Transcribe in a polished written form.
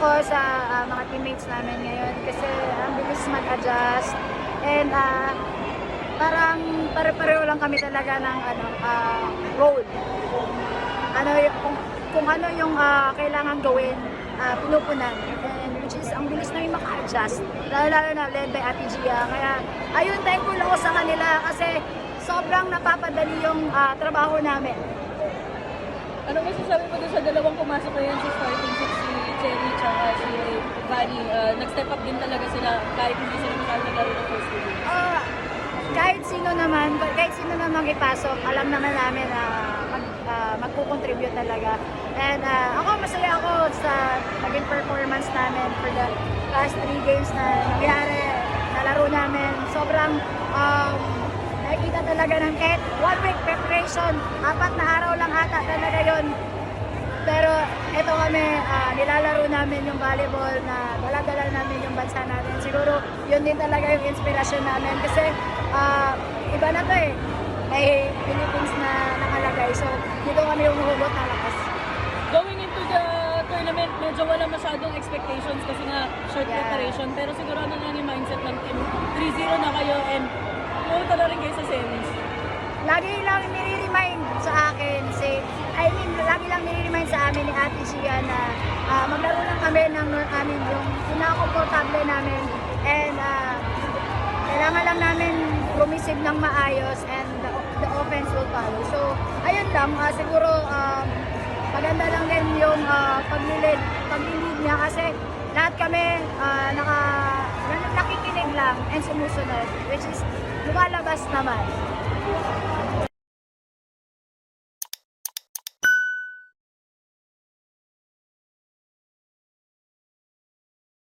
ako sa mga teammates namin ngayon kasi ang bilis mag-adjust and parang pare-pareho lang kami talaga ng role. Ano yung, kung ano yung kailangan gawin, pinupunan. And which is ang bilis namin maka-adjust. Lalo na led by Ate Gia. Kaya ayun, thankful ako sa kanila kasi sobrang napapadali yung trabaho namin. Ano masasabi mo doon sa dalawang pumasok na yan sa starting six, si Cherry tsaka si Vanny? Nag-step up din talaga sila kahit hindi sila nakalaro ng first game. Kahit sino naman ipasok, alam naman namin na magkukontribute talaga. And ako, masaya ako sa naging performance namin for the last 3 games na nangyari, nalaro namin. Sobrang nakikita talaga ng kahit 1 week preparation, 4 na araw lang ata talaga yon. Pero ito kami, nilalaro namin yung volleyball na dala-dala namin yung bansa natin. Siguro yun din talaga yung inspirasyon namin kasi iba na to eh. May Philippines na nakalagay. So dito kami yung hugot na lakas. Going into the tournament, medyo wala masyadong expectations kasi nga short preparation. Pero siguro ano lang yung mindset ng team. 3-0 na kayo and pumunta na rin kayo sa semis. Lagi lang nire-remind sa akin lagi lang nire-remind sa amin ni Ate Gia na maglaro lang kami ng yung pinaka-komportable namin and kailangan lang namin gumisip ng maayos and the offense will follow. So, ayun lang, siguro maganda lang din yung paglilid niya kasi lahat kami nakikinig lang and sumusunod, which is lumalabas naman.